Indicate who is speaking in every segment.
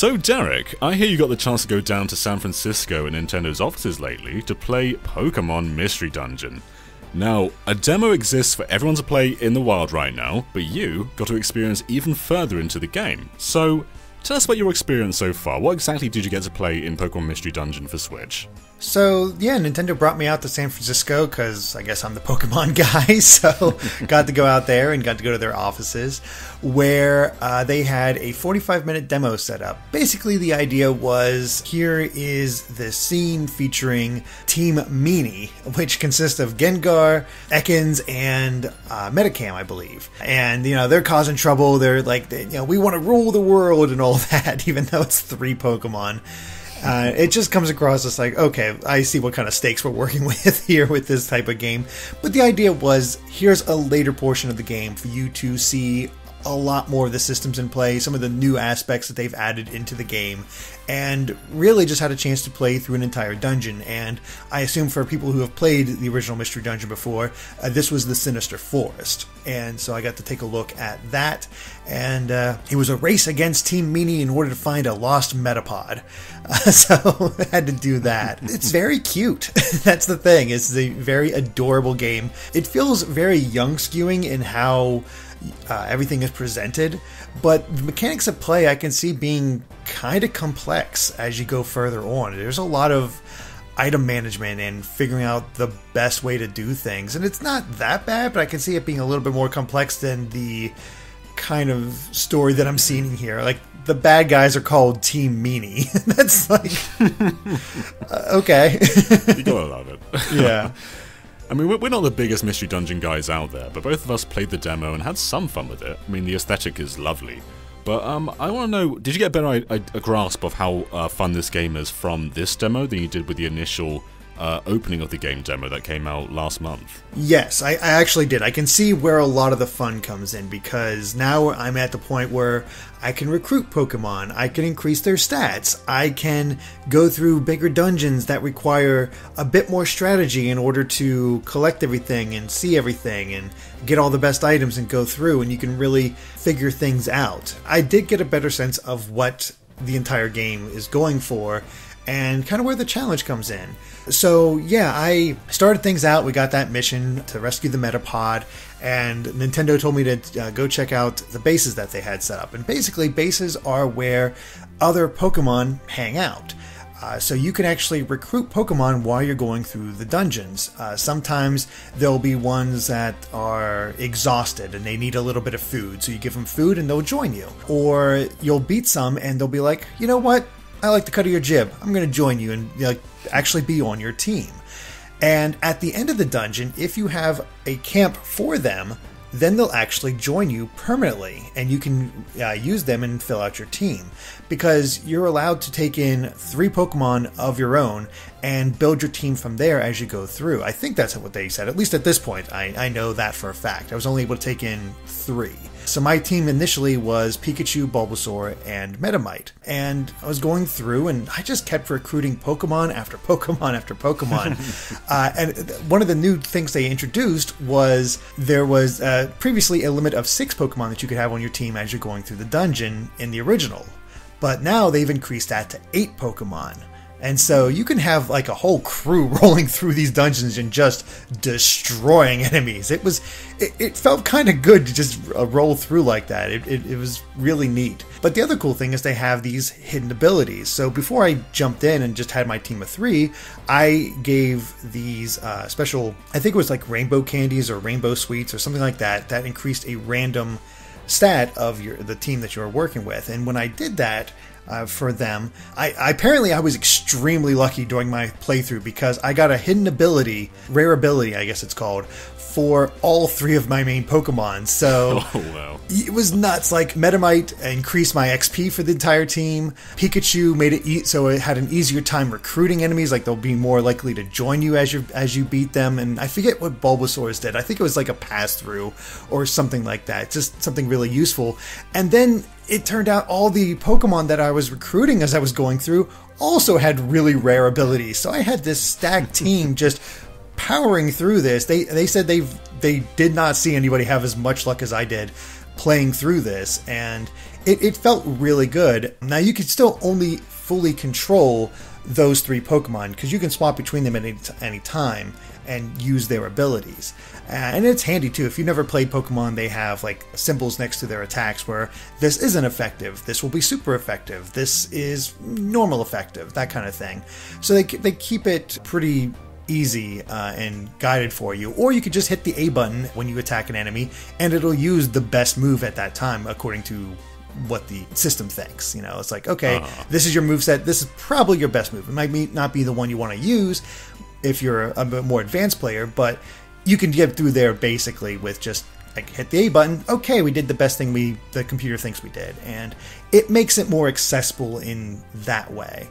Speaker 1: So Derek, I hear you got the chance to go down to San Francisco and Nintendo's offices lately to play Pokemon Mystery Dungeon. Now, a demo exists for everyone to play in the wild right now, but you got to experience even further into the game. So, tell us about your experience so far. What exactly did you get to play in Pokemon Mystery Dungeon for Switch?
Speaker 2: So, yeah, Nintendo brought me out to San Francisco because I guess I'm the Pokemon guy, so got to go out there and got to go to their offices where they had a 45-minute demo set up. Basically, the idea was here is the scene featuring Team Meanie, which consists of Gengar, Ekans, and Metacam, I believe. And, you know, they're causing trouble. They're like, we want to rule the world and all that, even though it's 3 Pokemon. It just comes across as like, okay, I see what kind of stakes we're working with here with this type of game. But the idea was, here's a later portion of the game for you to see a lot more of the systems in play, some of the new aspects that they've added into the game, and really just had a chance to play through an entire dungeon. And I assume for people who have played the original Mystery Dungeon before, this was the Sinister Forest. And so I got to take a look at that, and it was a race against Team Meanie in order to find a lost Metapod. So I had to do that. It's very cute. That's the thing. It's a very adorable game. It feels very young skewing in how everything is presented, but the mechanics of play I can see being kind of complex as you go further on. There's a lot of item management and figuring out the best way to do things, and it's not that bad, but I can see it being a little bit more complex than the kind of story that I'm seeing here. Like, the bad guys are called Team Meanie. That's like okay.
Speaker 1: You gotta love it.
Speaker 2: Yeah.
Speaker 1: I mean, we're not the biggest Mystery Dungeon guys out there, but both of us played the demo and had some fun with it. I mean, the aesthetic is lovely. But I want to know, did you get a grasp of how fun this game is from this demo than you did with the initial opening of the game demo that came out last month?
Speaker 2: Yes, I actually did. I can see where a lot of the fun comes in, because now I'm at the point where I can recruit Pokemon, I can increase their stats, I can go through bigger dungeons that require a bit more strategy in order to collect everything and see everything and get all the best items and go through, and you can really figure things out. I did get a better sense of what the entire game is going for and kind of where the challenge comes in. So yeah, I started things out. We got that mission to rescue the Metapod, and Nintendo told me to go check out the bases that they had set up. And basically, bases are where other Pokemon hang out. So you can actually recruit Pokemon while you're going through the dungeons. Sometimes there'll be ones that are exhausted and they need a little bit of food, so you give them food and they'll join you. Or you'll beat some and they'll be like, you know what? I like the cut of your jib. I'm going to join you and actually be on your team. And at the end of the dungeon, if you have a camp for them, then they'll actually join you permanently, and you can use them and fill out your team. Because you're allowed to take in 3 Pokemon of your own and build your team from there as you go through. I think that's what they said. At least at this point, I know that for a fact. I was only able to take in 3. So my team initially was Pikachu, Bulbasaur, and Metamite. And I was going through, and I just kept recruiting Pokemon after Pokemon after Pokemon. And one of the new things they introduced was there was previously a limit of 6 Pokemon that you could have on your team as you're going through the dungeon in the original. But now they've increased that to 8 Pokemon. And so you can have like a whole crew rolling through these dungeons and just destroying enemies. It felt kind of good to just roll through like that. It was really neat. But the other cool thing is they have these hidden abilities. So before I jumped in and just had my team of 3, I gave these special, I think it was like rainbow candies or rainbow sweets or something like that, that increased a random stat of the team that you're working with. And when I did that, for them, I was extremely lucky during my playthrough, because I got a hidden ability, rare ability I guess it's called, for all 3 of my main Pokemon. So
Speaker 1: wow.
Speaker 2: It was nuts. Like, Metamite increased my XP for the entire team. Pikachu made it so it had an easier time recruiting enemies, like they'll be more likely to join you as you beat them. And I forget what Bulbasaur's did. I think it was like a pass-through or something like that. Just something really useful. And then it turned out all the Pokemon that I was recruiting as I was going through also had really rare abilities. So I had this stacked team just powering through this. They said they did not see anybody have as much luck as I did. playing through this, and it felt really good. Now, you can still only fully control those 3 Pokemon, because you can swap between them at any time and use their abilities. And it's handy too. If you've never played Pokemon, they have like symbols next to their attacks where this isn't effective, this will be super effective, this is normal effective, that kind of thing. So they keep it pretty easy and guided for you. Or you could just hit the A button when you attack an enemy, and it'll use the best move at that time according to what the system thinks. You know, it's like, okay, this is your moveset, this is probably your best move. It might not be the one you want to use if you're a bit more advanced player, but you can get through there basically with just like hit the A button. Okay, we did the best thing the computer thinks we did, and it makes it more accessible in that way.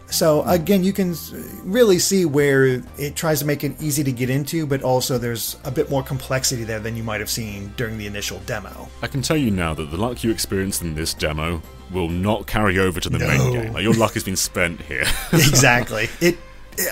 Speaker 2: So again, you can really see where it tries to make it easy to get into, but also there's a bit more complexity there than you might have seen during the initial demo.
Speaker 1: I can tell you now that the luck you experienced in this demo will not carry over to the main game. Like, your luck has been spent here.
Speaker 2: Exactly.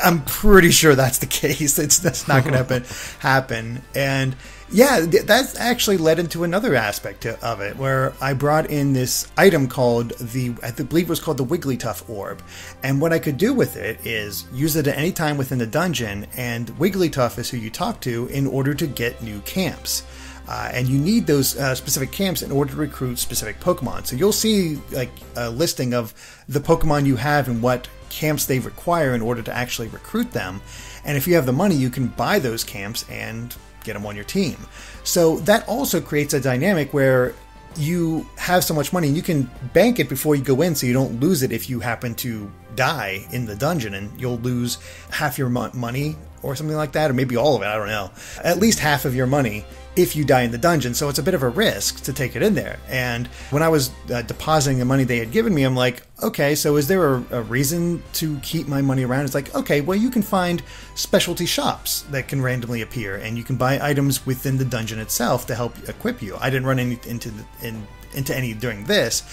Speaker 2: I'm pretty sure that's the case. That's not going to happen. And yeah, that actually led into another aspect of it, where I brought in this item called I believe it was called the Wigglytuff Orb. And what I could do with it is use it at any time within the dungeon, and Wigglytuff is who you talk to in order to get new camps. And you need those specific camps in order to recruit specific Pokemon. So you'll see like a listing of the Pokemon you have and what camps they require in order to actually recruit them. And if you have the money, you can buy those camps and get them on your team. So that also creates a dynamic where you have so much money and you can bank it before you go in, so you don't lose it if you happen to die in the dungeon, and you'll lose half your money or something like that, or maybe all of it, I don't know. At least half of your money if you die in the dungeon, so it's a bit of a risk to take it in there. And when I was depositing the money they had given me, I'm like, okay, so is there a reason to keep my money around? It's like, okay, well, you can find specialty shops that can randomly appear, and you can buy items within the dungeon itself to help equip you. I didn't run into any during this.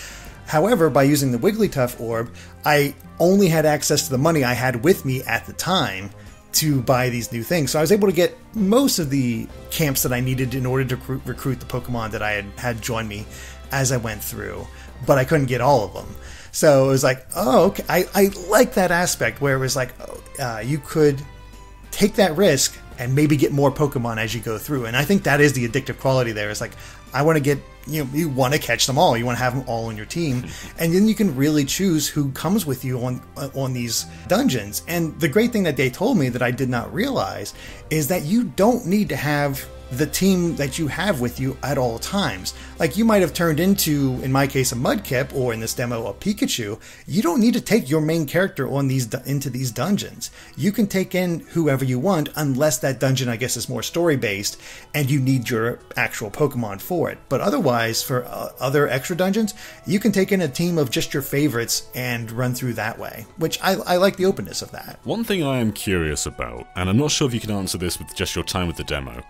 Speaker 2: However, by using the Wigglytuff Orb, I only had access to the money I had with me at the time to buy these new things. So I was able to get most of the camps that I needed in order to recruit the Pokemon that I had join me as I went through, but I couldn't get all of them. So it was like, oh, okay. I like that aspect where it was like, you could take that risk and maybe get more Pokemon as you go through. And I think that is the addictive quality there. It's like, I want to get, you want to catch them all. You want to have them all on your team. And then you can really choose who comes with you on these dungeons. And the great thing that they told me that I did not realize is that you don't need to have the team that you have with you at all times. Like, you might have turned into, in my case, a Mudkip, or in this demo, a Pikachu. You don't need to take your main character into these dungeons. You can take in whoever you want, unless that dungeon, I guess, is more story-based, and you need your actual Pokemon for it. But otherwise, for other extra dungeons, you can take in a team of just your favorites and run through that way, which I like the openness of that.
Speaker 1: One thing I am curious about, and I'm not sure if you can answer this with just your time with the demo,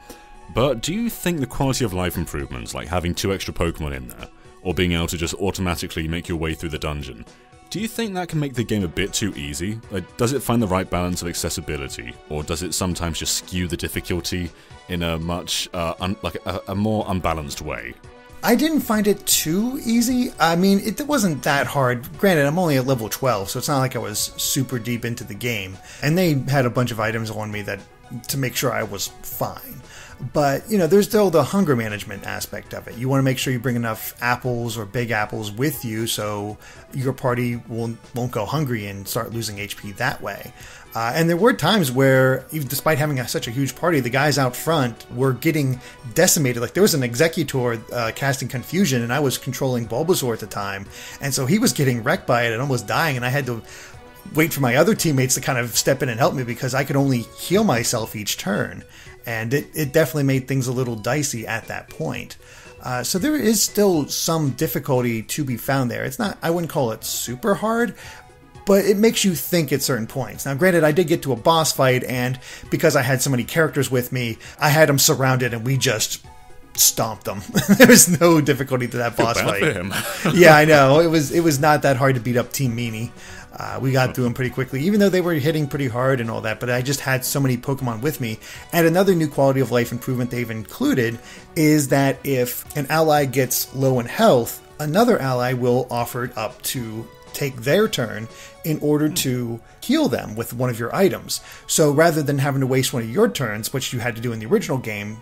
Speaker 1: but do you think the quality of life improvements, like having 2 extra Pokemon in there, or being able to just automatically make your way through the dungeon, do you think that can make the game a bit too easy? Like, does it find the right balance of accessibility, or does it sometimes just skew the difficulty in a much, a more unbalanced way?
Speaker 2: I didn't find it too easy. I mean, it wasn't that hard. Granted, I'm only at level 12, so it's not like I was super deep into the game. And they had a bunch of items on me to make sure I was fine. But, there's still the hunger management aspect of it. You want to make sure you bring enough apples or big apples with you so your party won't go hungry and start losing HP that way. And there were times where, even despite having such a huge party, the guys out front were getting decimated. Like, there was an Executor casting Confusion, and I was controlling Bulbasaur at the time. And so he was getting wrecked by it and almost dying, and I had to wait for my other teammates to kind of step in and help me because I could only heal myself each turn. And it definitely made things a little dicey at that point. So there is still some difficulty to be found there. It's not, I wouldn't call it super hard, but it makes you think at certain points. Now, granted, I did get to a boss fight, and because I had so many characters with me, I had them surrounded and we just stomped them. There was no difficulty to that boss fight.
Speaker 1: For him.
Speaker 2: Yeah, I know. It was not that hard to beat up Team Meanie. We got through them pretty quickly, even though they were hitting pretty hard and all that, but I just had so many Pokemon with me. And another new quality of life improvement they've included is that if an ally gets low in health, another ally will offer up to take their turn in order to heal them with one of your items. So rather than having to waste one of your turns, which you had to do in the original game,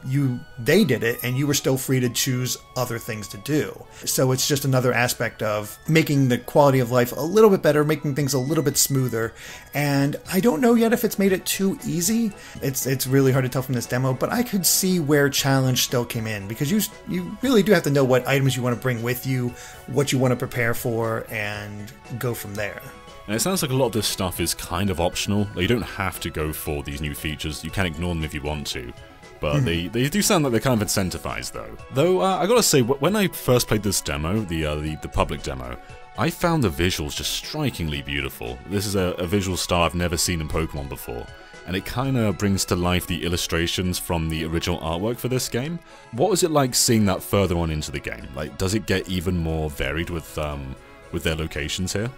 Speaker 2: they did it and you were still free to choose other things to do. So it's just another aspect of making the quality of life a little bit better, making things a little bit smoother. And I don't know yet if it's made it too easy. It's really hard to tell from this demo, but I could see where challenge still came in, because you really do have to know what items you want to bring with you, what you want to prepare for, and go from there.
Speaker 1: And it sounds like a lot of this stuff is kind of optional. You don't have to go for these new features. You can ignore them if you want to. But they do sound like they're kind of incentivized, though. Though, I gotta say, when I first played this demo, the public demo, I found the visuals just strikingly beautiful. This is a visual style I've never seen in Pokemon before. And it kind of brings to life the illustrations from the original artwork for this game. What was it like seeing that further on into the game? Like, does it get even more varied with their locations here?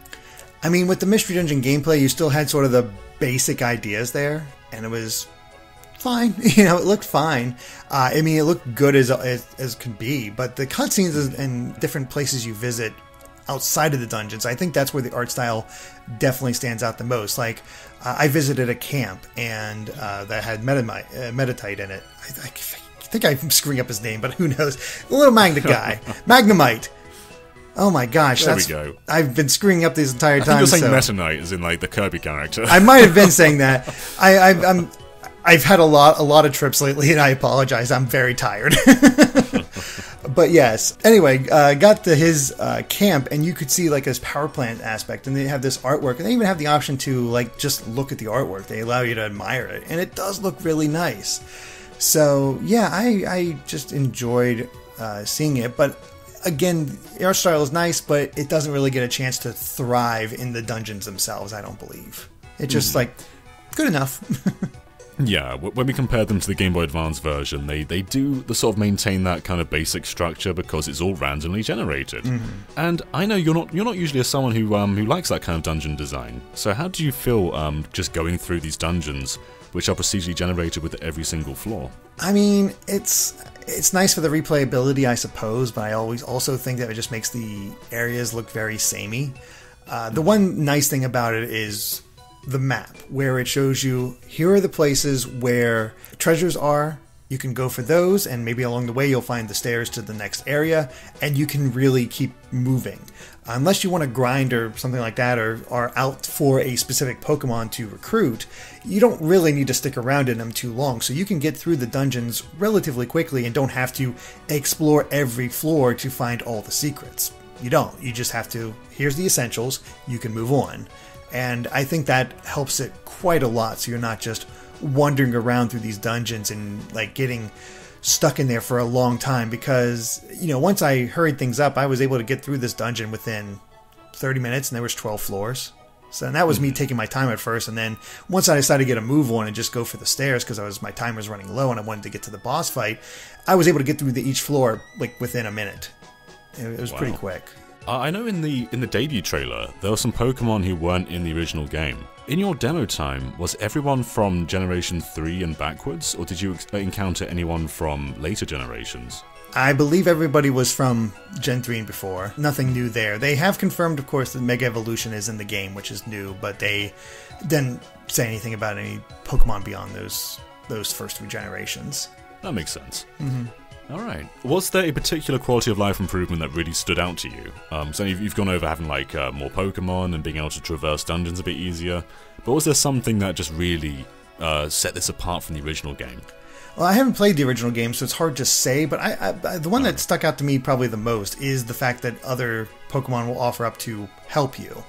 Speaker 2: I mean, with the Mystery Dungeon gameplay, you still had sort of the basic ideas there, and it was fine. It looked fine. I mean, it looked good as could be, but the cutscenes and different places you visit outside of the dungeons, I think that's where the art style definitely stands out the most. Like, I visited a camp, and that had Meditite in it. I think I'm screwing up his name, but who knows? The little magnet guy. Magnemite. Oh my gosh,
Speaker 1: there we go.
Speaker 2: I've been screwing up this entire time.
Speaker 1: I think you're saying Meta Knight, as in like the Kirby character.
Speaker 2: I might have been saying that. I've had a lot of trips lately, and I apologize. I'm very tired. But yes. Anyway, got to his camp, and you could see like this power plant aspect, and they have this artwork, and they even have the option to like just look at the artwork. They allow you to admire it, and it does look really nice. So yeah, I just enjoyed seeing it, but. Again, the art style is nice, but it doesn't really get a chance to thrive in the dungeons themselves, I don't believe. It's just like, good enough.
Speaker 1: Yeah, when we compare them to the Game Boy Advance version, they do sort of maintain that kind of basic structure because it's all randomly generated. And I know you're not usually someone who likes that kind of dungeon design. So how do you feel just going through these dungeons, which are procedurally generated with every single floor?
Speaker 2: I mean, it's nice for the replayability, I suppose, but I always also think that it just makes the areas look very samey. The one nice thing about it is the map, where it shows you here are the places where treasures are. You can go for those, and maybe along the way you'll find the stairs to the next area, and you can really keep moving. Unless you want to grind or something like that, or are out for a specific Pokemon to recruit, you don't really need to stick around in them too long, so you can get through the dungeons relatively quickly and don't have to explore every floor to find all the secrets. You don't. You just have to, here's the essentials, you can move on. And I think that helps it quite a lot, so you're not just wandering around through these dungeons and like getting stuck in there for a long time, because once I hurried things up, I was able to get through this dungeon within 30 minutes, and there was 12 floors. So that was me taking my time at first, and then once I decided to get a move on and just go for the stairs because my time was running low and I wanted to get to the boss fight, I was able to get through each floor like within a minute. It was pretty quick.
Speaker 1: I know in the debut trailer there were some Pokemon who weren't in the original game. In your demo time, was everyone from Generation 3 and backwards, or did you encounter anyone from later generations?
Speaker 2: I believe everybody was from Gen 3 and before. Nothing new there. They have confirmed, of course, that Mega Evolution is in the game, which is new, but they didn't say anything about any Pokemon beyond those first 3 generations.
Speaker 1: That makes sense. Alright. Was there a particular quality of life improvement that really stood out to you? So you've gone over having like more Pokemon and being able to traverse dungeons a bit easier, but was there something that just really set this apart from the original game?
Speaker 2: Well, I haven't played the original game, so it's hard to say, but the one that stuck out to me probably the most is the fact that other Pokemon will offer up to help you.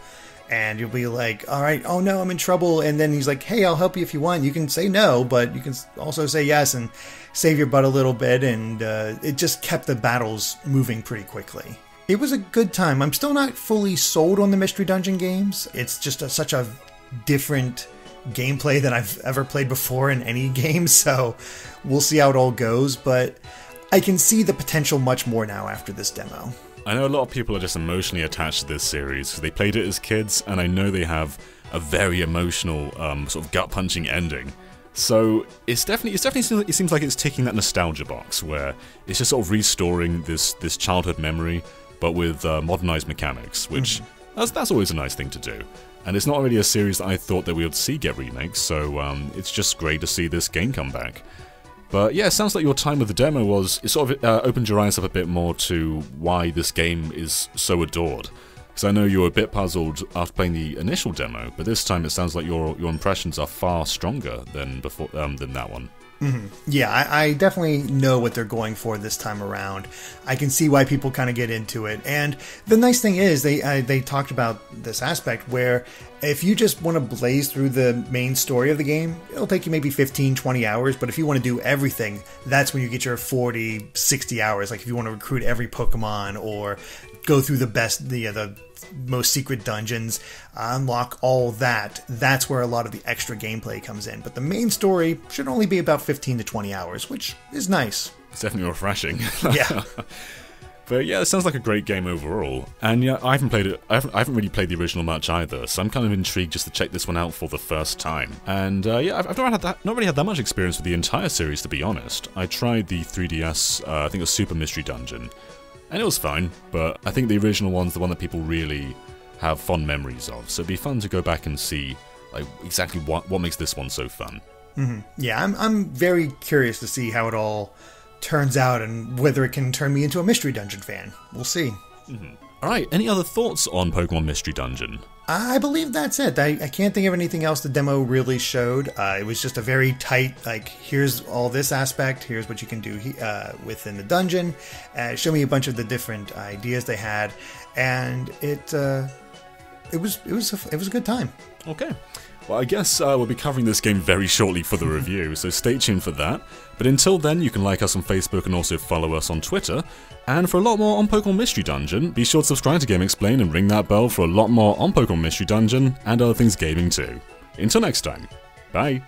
Speaker 2: And you'll be like, all right, oh no, I'm in trouble. And then he's like, hey, I'll help you if you want. You can say no, but you can also say yes and save your butt a little bit. And it just kept the battles moving pretty quickly. It was a good time. I'm still not fully sold on the Mystery Dungeon games. It's just such a different gameplay than I've ever played before in any game. So we'll see how it all goes. But I can see the potential much more now after this demo.
Speaker 1: I know a lot of people are just emotionally attached to this series because they played it as kids, and I know they have a very emotional, sort of gut-punching ending. So it seems like it's ticking that nostalgia box where it's just sort of restoring this childhood memory, but with modernized mechanics, which that's always a nice thing to do. And it's not really a series that I thought that we would see get remakes, so it's just great to see this game come back. But yeah, it sounds like your time with the demo it sort of opened your eyes up a bit more to why this game is so adored. Because I know you were a bit puzzled after playing the initial demo, but this time it sounds like your impressions are far stronger than before than that one.
Speaker 2: Yeah, I definitely know what they're going for this time around. I can see why people kind of get into it. And the nice thing is they talked about this aspect where if you just want to blaze through the main story of the game, it'll take you maybe 15, 20 hours. But if you want to do everything, that's when you get your 40, 60 hours. Like if you want to recruit every Pokemon or go through the most secret dungeons, unlock all that, that's where a lot of the extra gameplay comes in. But the main story should only be about 15 to 20 hours, which is nice.
Speaker 1: It's definitely refreshing.
Speaker 2: Yeah.
Speaker 1: But yeah, it sounds like a great game overall. And yeah, I haven't played it. I haven't really played the original much either, so I'm kind of intrigued just to check this one out for the first time. And yeah, I've not really had that much experience with the entire series, to be honest. I tried the 3DS, I think it was Super Mystery Dungeon, and it was fine, but I think the original one's the one that people really have fond memories of, so it'd be fun to go back and see like exactly what makes this one so fun.
Speaker 2: Yeah, I'm very curious to see how it all turns out and whether it can turn me into a Mystery Dungeon fan. We'll see.
Speaker 1: Alright, any other thoughts on Pokemon Mystery Dungeon?
Speaker 2: I believe that's it. I can't think of anything else the demo really showed. It was just a very tight, like, here's all this aspect, here's what you can do within the dungeon. Show me a bunch of the different ideas they had, and it was a good time.
Speaker 1: Okay. Well, I guess we'll be covering this game very shortly for the review, so stay tuned for that. But until then, you can like us on Facebook and also follow us on Twitter. And for a lot more on Pokemon Mystery Dungeon, be sure to subscribe to GameXplain and ring that bell for a lot more on Pokemon Mystery Dungeon and other things gaming too. Until next time, bye!